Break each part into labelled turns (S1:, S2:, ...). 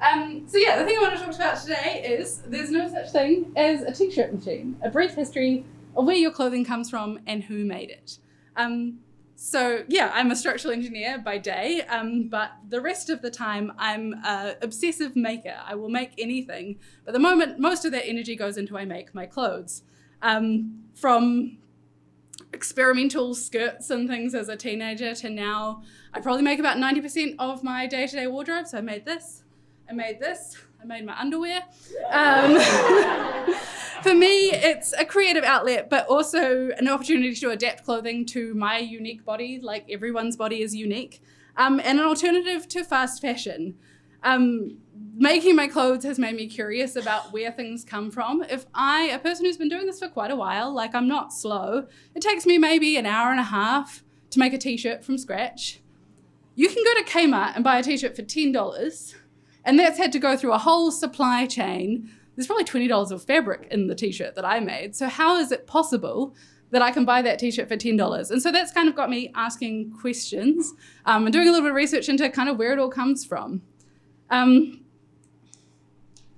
S1: So yeah, the thing I want to talk about today is there's no such thing as a t-shirt machine. A brief history of where your clothing comes from and who made it. So yeah, I'm a structural engineer by day, but the rest of the time I'm an obsessive maker. I will make anything, but the moment most of that energy goes into I make my clothes. From experimental skirts and things as a teenager to now, I probably make about 90% of my day-to-day wardrobe. So I made this, I made this, I made my underwear. For me, it's a creative outlet, but also an opportunity to adapt clothing to my unique body, like everyone's body is unique, and an alternative to fast fashion. Making my clothes has made me curious about where things come from. If a person who's been doing this for quite a while, like I'm not slow, it takes me maybe an hour and a half to make a t-shirt from scratch. You can go to Kmart and buy a t-shirt for $10, and that's had to go through a whole supply chain. There's probably $20 of fabric in the t-shirt that I made. So how is it possible that I can buy that t-shirt for $10? And so that's kind of got me asking questions and doing a little bit of research into kind of where it all comes from.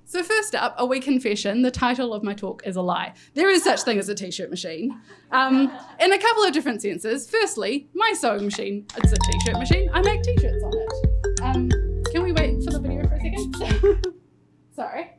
S1: So first up, a wee confession. The title of my talk is a lie. There is such thing as a t-shirt machine in a couple of different senses. Firstly, my sewing machine, it's a t-shirt machine. I make t-shirts on it. Can we wait for the video for a second? Sorry.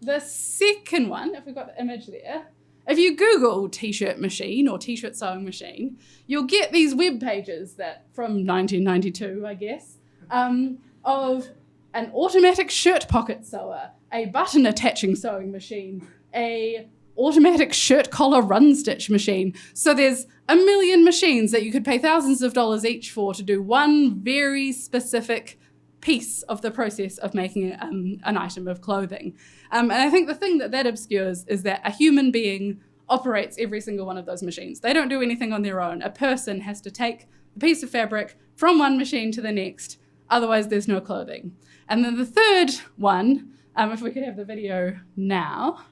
S1: The second one, if we've got the image there, if you Google t-shirt machine or t-shirt sewing machine, you'll get these web pages that from 1992, I guess, of an automatic shirt pocket sewer, a button attaching sewing machine, a automatic shirt collar run stitch machine. So there's a million machines that you could pay thousands of dollars each for to do one very specific piece of the process of making an item of clothing. And I think the thing that obscures is that a human being operates every single one of those machines. They don't do anything on their own. A person has to take a piece of fabric from one machine to the next, otherwise there's no clothing. And then the third one, if we could have the video now.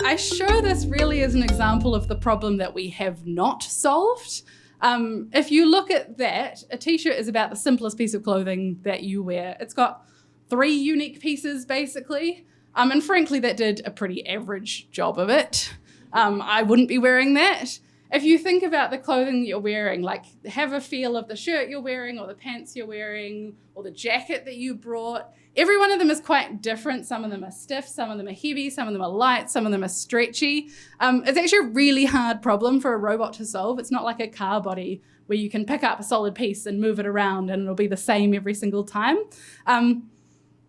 S1: I show this really as an example of the problem that we have not solved. If you look at that, a t-shirt is about the simplest piece of clothing that you wear. It's got 3 unique pieces, basically. And frankly, that did a pretty average job of it. I wouldn't be wearing that. If you think about the clothing that you're wearing, like have a feel of the shirt you're wearing or the pants you're wearing or the jacket that you brought, every one of them is quite different. Some of them are stiff, some of them are heavy, some of them are light, some of them are stretchy. It's actually a really hard problem for a robot to solve. It's not like a car body where you can pick up a solid piece and move it around and it'll be the same every single time.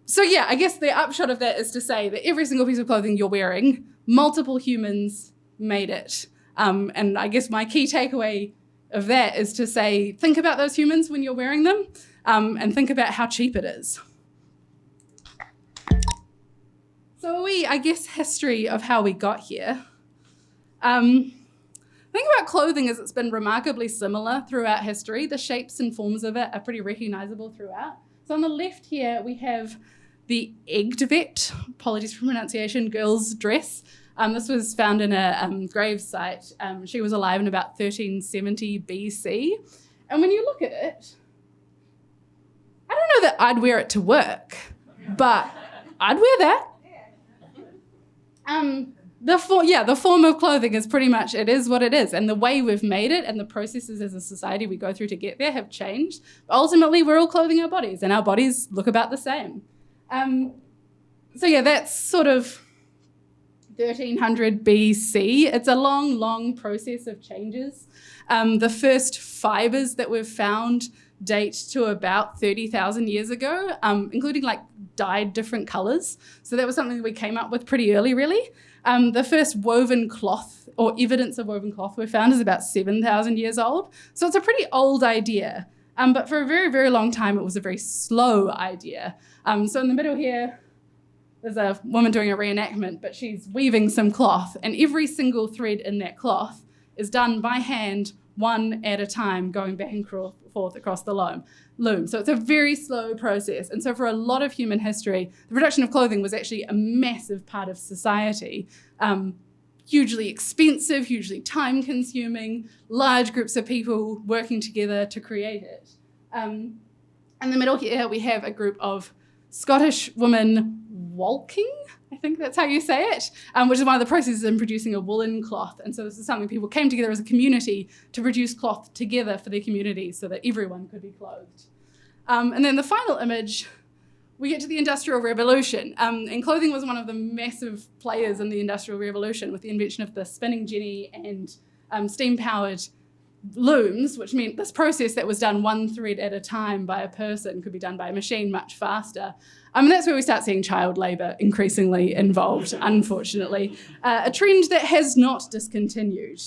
S1: So yeah, I guess the upshot of that is to say that every single piece of clothing you're wearing, multiple humans made it. And I guess my key takeaway of that is to say, think about those humans when you're wearing them, and think about how cheap it is. So I guess, history of how we got here. The thing about clothing is it's been remarkably similar throughout history. The shapes and forms of it are pretty recognizable throughout. So on the left here, we have the Egdvet, apologies for pronunciation, girl's dress. This was found in a grave site. She was alive in about 1370 BC. And when you look at it, I don't know that I'd wear it to work, but I'd wear that. The form of clothing is pretty much, it is what it is. And the way we've made it and the processes as a society we go through to get there have changed. But ultimately, we're all clothing our bodies and our bodies look about the same. So yeah, that's sort of 1300 BC. It's a long, long process of changes. The first fibers that we've found date to about 30,000 years ago, including like dyed different colors. So that was something that we came up with pretty early, really. The first woven cloth or evidence of woven cloth we found is about 7,000 years old. So it's a pretty old idea. But for a very, very long time, it was a very slow idea. So in the middle here, there's a woman doing a reenactment, but she's weaving some cloth, and every single thread in that cloth is done by hand, one at a time, going back and forth across the loom. So it's a very slow process. And so for a lot of human history, the production of clothing was actually a massive part of society. hugely expensive, hugely time-consuming, large groups of people working together to create it. In the middle here, we have a group of Scottish women walking, I think that's how you say it, which is one of the processes in producing a woolen cloth. And so this is something people came together as a community to produce cloth together for their community so that everyone could be clothed. And then the final image, we get to the Industrial Revolution. And clothing was one of the massive players in the Industrial Revolution with the invention of the spinning jenny and steam-powered looms, which meant this process that was done one thread at a time by a person could be done by a machine much faster. And that's where we start seeing child labour increasingly involved, unfortunately. A trend that has not discontinued.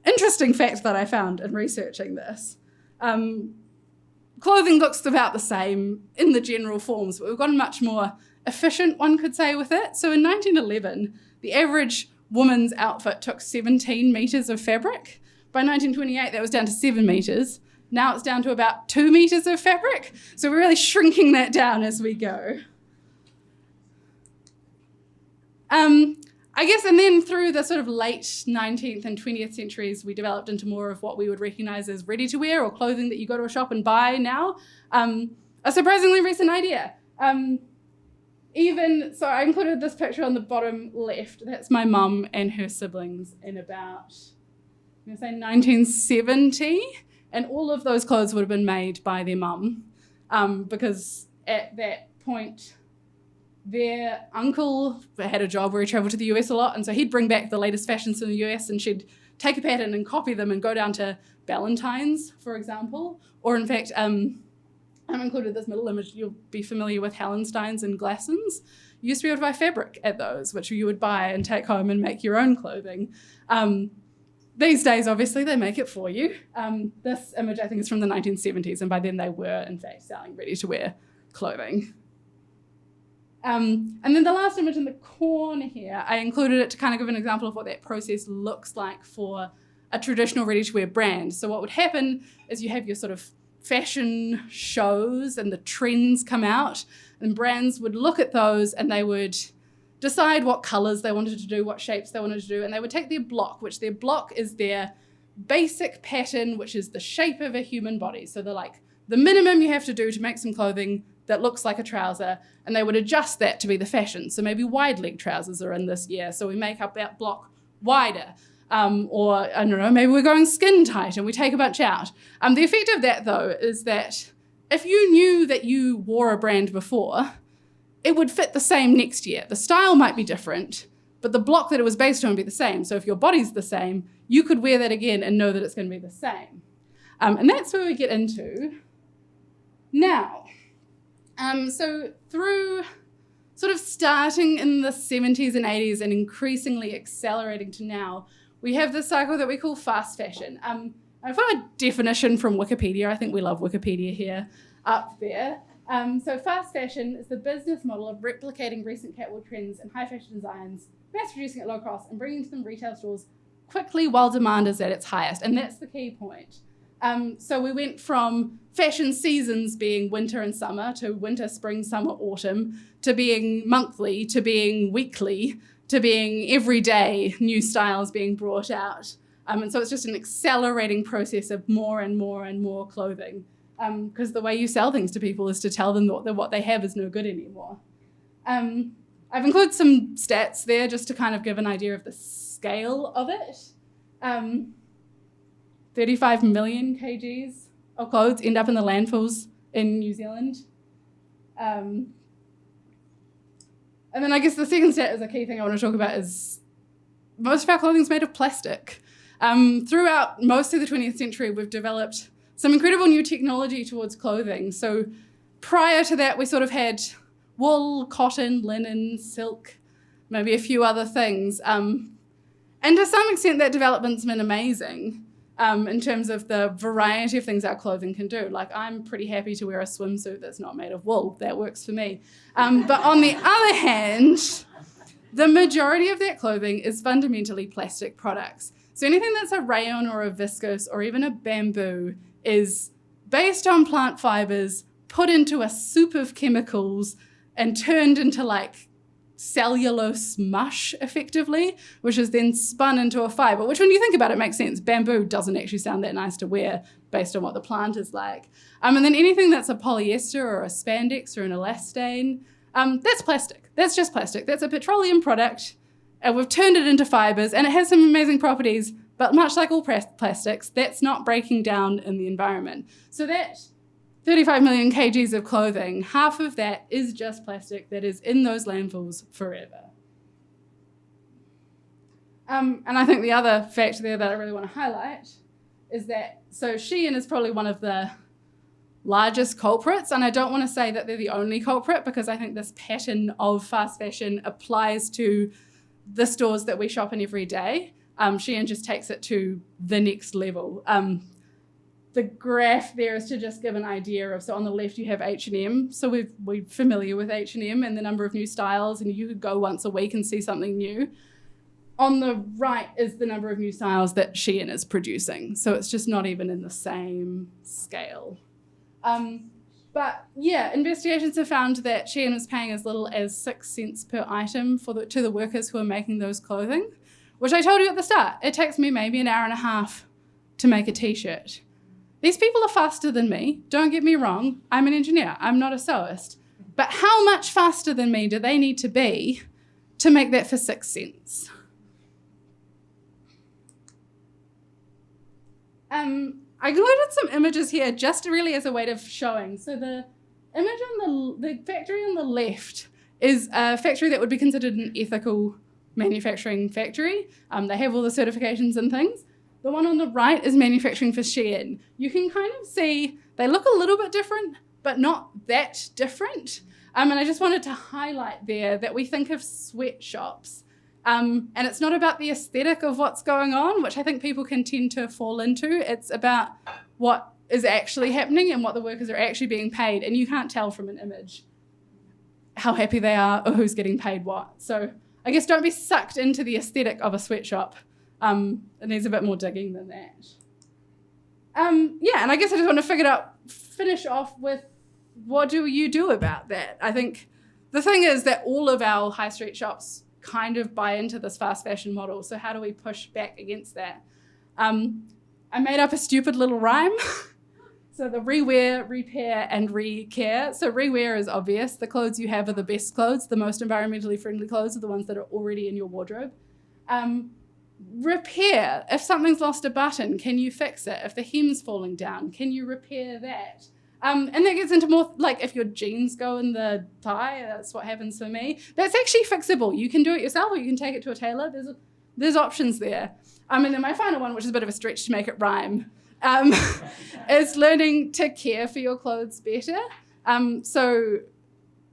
S1: Interesting fact that I found in researching this. Clothing looks about the same in the general forms, but we've gotten much more efficient, one could say, with it. So in 1911, the average woman's outfit took 17 metres of fabric. By 1928, that was down to 7 metres. Now it's down to about 2 metres of fabric. So we're really shrinking that down as we go. I guess, and then through the sort of late 19th and 20th centuries, we developed into more of what we would recognise as ready-to-wear or clothing that you go to a shop and buy now. A surprisingly recent idea. So I included this picture on the bottom left. That's my mum and her siblings in about, I'm going to say 1970. And all of those clothes would have been made by their mum because at that point, their uncle had a job where he travelled to the US a lot, and so he'd bring back the latest fashions from the US and she'd take a pattern and copy them and go down to Ballantyne's, for example. Or in fact, I've included this middle image. You'll be familiar with Hallensteins and Glassons. You used to be able to buy fabric at those, which you would buy and take home and make your own clothing. These days, obviously, they make it for you. This image, I think, is from the 1970s, and by then they were, in fact, selling ready-to-wear clothing. And then the last image in the corner here, I included it to kind of give an example of what that process looks like for a traditional ready-to-wear brand. So what would happen is you have your sort of fashion shows and the trends come out, and brands would look at those and they would decide what colours they wanted to do, what shapes they wanted to do, and they would take their block, which their block is their basic pattern, which is the shape of a human body. So they're like the minimum you have to do to make some clothing that looks like a trouser, and they would adjust that to be the fashion. So maybe wide leg trousers are in this year, so we make up that block wider. Or, I don't know, maybe we're going skin tight and we take a bunch out. The effect of that, though, is that if you knew that you wore a brand before, it would fit the same next year. The style might be different, but the block that it was based on would be the same. So if your body's the same, you could wear that again and know that it's going to be the same. And that's where we get into now. So through sort of starting in the 70s and 80s and increasingly accelerating to now, we have this cycle that we call fast fashion. I've got a definition from Wikipedia. I think we love Wikipedia here up there. So fast fashion is the business model of replicating recent catwalk trends and high fashion designs, mass producing at low cost and bringing to them retail stores quickly while demand is at its highest. And that's the key point. So we went from fashion seasons being winter and summer to winter, spring, summer, autumn, to being monthly, to being weekly, to being every day new styles being brought out. And so it's just an accelerating process of more and more and more clothing. Because the way you sell things to people is to tell them that what they have is no good anymore. I've included some stats there just to kind of give an idea of the scale of it. 35 million kgs of clothes end up in the landfills in New Zealand. And then I guess the second stat is a key thing I want to talk about is most of our clothing is made of plastic. Throughout most of the 20th century, we've developed some incredible new technology towards clothing. So prior to that, we sort of had wool, cotton, linen, silk, maybe a few other things. And to some extent, that development's been amazing. In terms of the variety of things our clothing can do. Like, I'm pretty happy to wear a swimsuit that's not made of wool. That works for me. But on the other hand, the majority of that clothing is fundamentally plastic products. So anything that's a rayon or a viscose or even a bamboo is based on plant fibers, put into a soup of chemicals, and turned into like cellulose mush effectively, which is then spun into a fiber, which when you think about it makes sense. Bamboo doesn't actually sound that nice to wear based on what the plant is like. And then anything that's a polyester or a spandex or an elastane, that's plastic. That's just plastic. That's a petroleum product, and we've turned it into fibers, and it has some amazing properties, but much like all plastics, that's not breaking down in the environment. So that 35 million kgs of clothing, half of that is just plastic that is in those landfills forever. And I think the other fact there that I really want to highlight is that, so Shein is probably one of the largest culprits, and I don't want to say that they're the only culprit, because I think this pattern of fast fashion applies to the stores that we shop in every day. Shein just takes it to the next level. The graph there is to just give an idea of, so on the left you have H&M. So we're familiar with H&M and the number of new styles, and you could go once a week and see something new. On the right is the number of new styles that Shein is producing. So it's just not even in the same scale. But yeah, investigations have found that Shein is paying as little as 6 cents per item to the workers who are making those clothing, which I told you at the start, it takes me maybe an hour and a half to make a t-shirt. These people are faster than me, don't get me wrong, I'm an engineer, I'm not a sewist, but how much faster than me do they need to be to make that for 6 cents? I included some images here just really as a way of showing. So the image on the factory on the left is a factory that would be considered an ethical manufacturing factory. They have all the certifications and things. The one on the right is manufacturing for Shein. You can kind of see they look a little bit different, but not that different. And I just wanted to highlight there that we think of sweatshops. And it's not about the aesthetic of what's going on, which I think people can tend to fall into. It's about what is actually happening and what the workers are actually being paid. And you can't tell from an image how happy they are or who's getting paid what. So I guess don't be sucked into the aesthetic of a sweatshop. It needs a bit more digging than that. Yeah, and I guess I just want to finish off with, what do you do about that? I think the thing is that all of our high street shops kind of buy into this fast fashion model. So how do we push back against that? I made up a stupid little rhyme. So the rewear, repair, and recare. So rewear is obvious. The clothes you have are the best clothes. The most environmentally friendly clothes are the ones that are already in your wardrobe. Repair. If something's lost a button, can you fix it? If the hem's falling down, can you repair that? And that gets into more, like if your jeans go in the thigh, that's what happens for me. That's actually fixable. You can do it yourself, or you can take it to a tailor. There's options there. And then my final one, which is a bit of a stretch to make it rhyme, is learning to care for your clothes better. So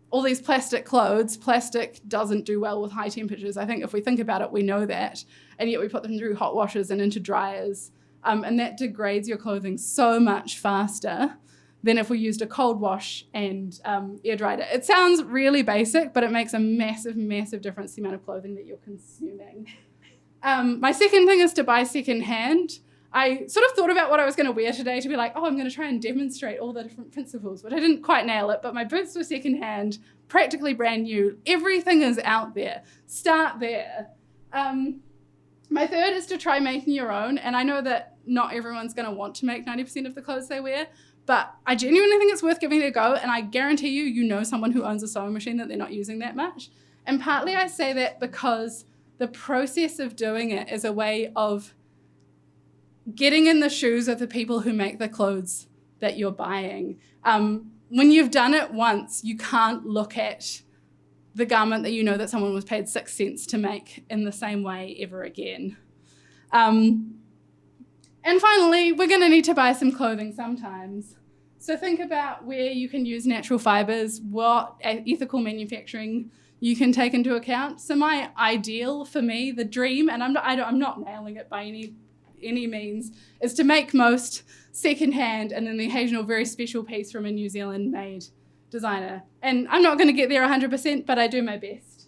S1: all these plastic clothes, plastic doesn't do well with high temperatures. I think if we think about it, we know that. And yet we put them through hot washers and into dryers. And that degrades your clothing so much faster than if we used a cold wash and air dried it. It sounds really basic, but it makes a massive, massive difference to the amount of clothing that you're consuming. My second thing is to buy secondhand. I sort of thought about what I was going to wear today to be like, I'm going to try and demonstrate all the different principles, but I didn't quite nail it. But my boots were secondhand, practically brand new. Everything is out there. Start there. My third is to try making your own. And I know that not everyone's going to want to make 90% of the clothes they wear, but I genuinely think it's worth giving it a go. And I guarantee you know someone who owns a sewing machine that they're not using that much. And partly I say that because the process of doing it is a way of getting in the shoes of the people who make the clothes that you're buying. When you've done it once, you can't look at the garment that you know that someone was paid 6 cents to make in the same way ever again. And finally, we're going to need to buy some clothing sometimes. So think about where you can use natural fibers, what ethical manufacturing you can take into account. So my ideal for me, the dream, and I'm not nailing it by any means, is to make most secondhand and then the occasional very special piece from a New Zealand made designer. And I'm not going to get there 100%, but I do my best.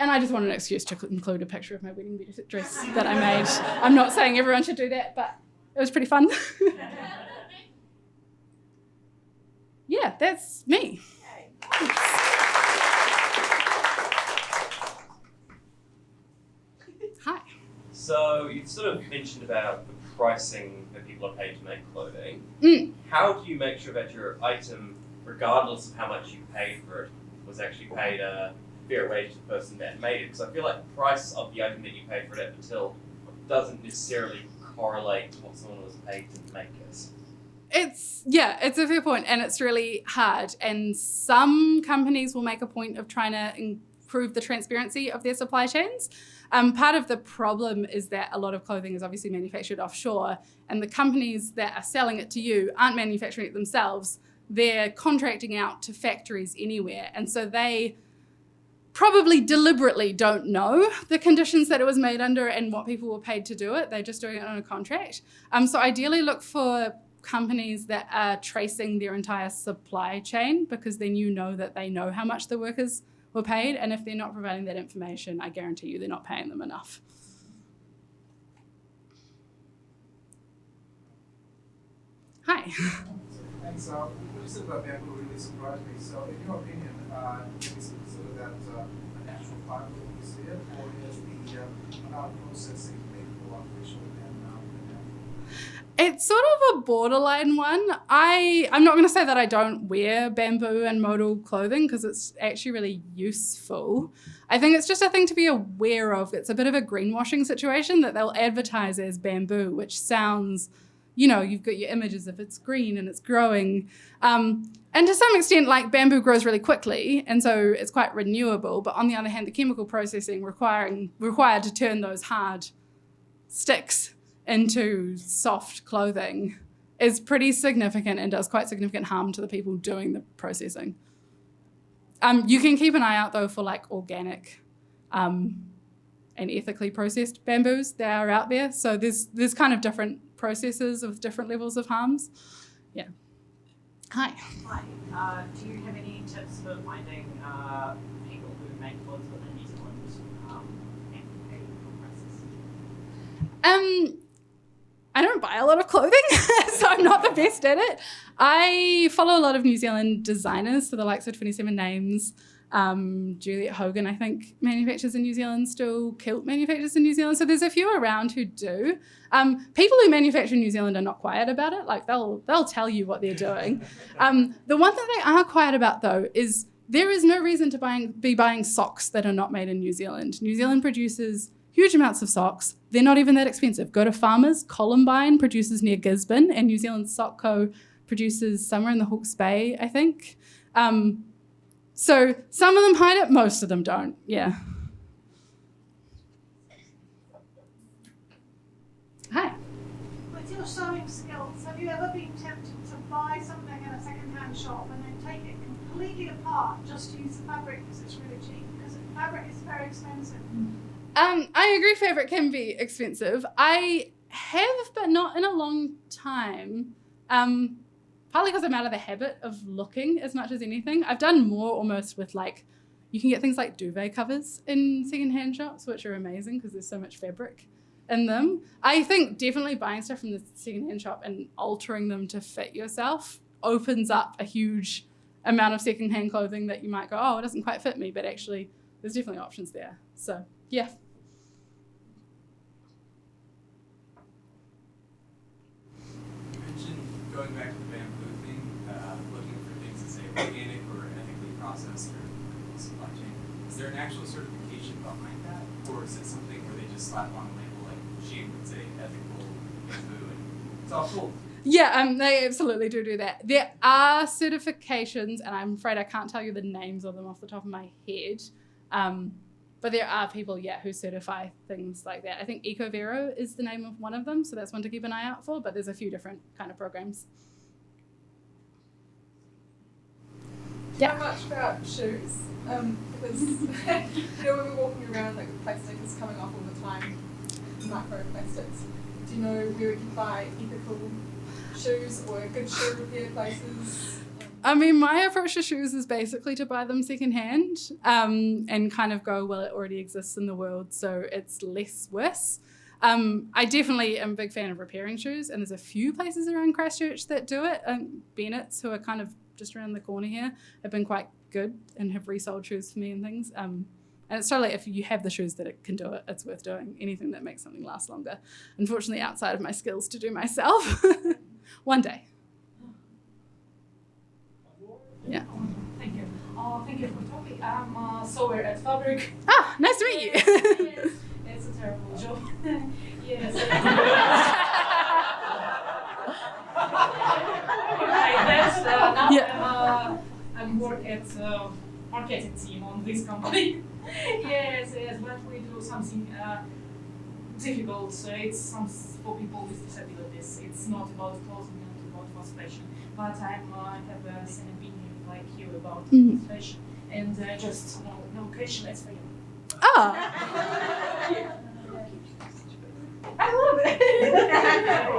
S1: And I just want an excuse to include a picture of my wedding dress that I made. I'm not saying everyone should do that, but it was pretty fun. Yeah, that's me. Hi.
S2: So you've sort of mentioned about the pricing that people are paid to make clothing. How do you make sure that your item, regardless of how much you paid for it, was actually paid a fair wage to the person that made it? Because I feel like the price of the item that you paid for it at the till doesn't necessarily correlate to what someone was paid to make it.
S1: It's a fair point, and it's really hard. And some companies will make a point of trying to improve the transparency of their supply chains. Part of the problem is that a lot of clothing is obviously manufactured offshore, and the companies that are selling it to you aren't manufacturing it themselves. They're contracting out to factories anywhere. And so they probably deliberately don't know the conditions that it was made under and what people were paid to do it. They're just doing it on a contract. So ideally look for companies that are tracing their entire supply chain, because then you know that they know how much the workers were paid. And if they're not providing that information, I guarantee you they're not paying them enough. Hi.
S3: Thanks. What you said about bamboo really surprised me. So, in your opinion, is it sort of that a natural fiber that we see it, or is the processing made more artificial than bamboo?
S1: It's sort of a borderline one. I'm not going to say that I don't wear bamboo and modal clothing, because it's actually really useful. I think it's just a thing to be aware of. It's a bit of a greenwashing situation that they'll advertise as bamboo, which sounds, you've got your images of it's green and it's growing. And to some extent, like, bamboo grows really quickly, and so it's quite renewable. But on the other hand, the chemical processing required to turn those hard sticks into soft clothing is pretty significant and does quite significant harm to the people doing the processing. You can keep an eye out, though, for like organic and ethically processed bamboos that are out there. So there's kind of different processes with different levels of harms. Yeah. Hi.
S4: Hi. Do you have any tips for finding people who make clothes within New Zealand and pay for prices?
S1: I don't buy a lot of clothing, so I'm not the best at it. I follow a lot of New Zealand designers, so the likes of 27 Names, Juliet Hogan, I think, manufactures in New Zealand still, Kilt manufactures in New Zealand. So there's a few around who do. People who manufacture in New Zealand are not quiet about it. Like, they'll tell you what they're doing. The one thing they are quiet about, though, is there is no reason to be buying socks that are not made in New Zealand. New Zealand produces huge amounts of socks. They're not even that expensive. Go to Farmers. Columbine produces near Gisborne, and New Zealand Sock Co produces somewhere in the Hawke's Bay, I think. So some of them hide it, most of them don't. Yeah. Hi.
S5: With your sewing skills, have you ever been tempted to buy something in a second-hand shop and then take it completely apart just to use the fabric because it's really cheap? Because fabric is very expensive.
S1: I agree fabric can be expensive. I have, but not in a long time. Partly because I'm out of the habit of looking as much as anything. I've done more almost with, like, you can get things like duvet covers in secondhand shops, which are amazing because there's so much fabric in them. I think definitely buying stuff from the secondhand shop and altering them to fit yourself opens up a huge amount of secondhand clothing that you might go, oh, it doesn't quite fit me, but actually there's definitely options there. So, yeah.
S3: Going back to the bamboo thing, looking for things that say organic or ethically processed or supply chain, is there an actual certification behind that? Or is it something where they just slap on a label like Shein would say ethical bamboo and it's all cool?
S1: Yeah, they absolutely do that. There are certifications, and I'm afraid I can't tell you the names of them off the top of my head. But there are people, who certify things like that. I think EcoVero is the name of one of them, so that's one to keep an eye out for, but there's a few different kind of programs.
S6: Yeah. How much about shoes? Because, when we're walking around, like, the plastic is coming off all the time, microplastics. Do you know where we can buy ethical shoes or good shoe repair places?
S1: I mean, my approach to shoes is basically to buy them secondhand and kind of go, well, it already exists in the world, so it's less worse. I definitely am a big fan of repairing shoes, and there's a few places around Christchurch that do it. Bennett's, who are kind of just around the corner here, have been quite good and have resold shoes for me and things. And it's totally, if you have the shoes that it can do it, it's worth doing. Anything that makes something last longer. Unfortunately, outside of my skills to do myself. One day. Yeah.
S7: Thank you. Thank you for talking. I'm Sophie at Fabric.
S1: Ah, nice to meet you.
S7: Yes, it's a terrible job. Yes. Now
S1: Yeah.
S7: I'm work at marketing team on this company. Yes, but we do something difficult. It's some for people with disabilities. It's not about clothing and about fast fashion. But I have the same opinion like you about fast fashion and just no question. That's for you.
S1: Ah.
S7: I love it.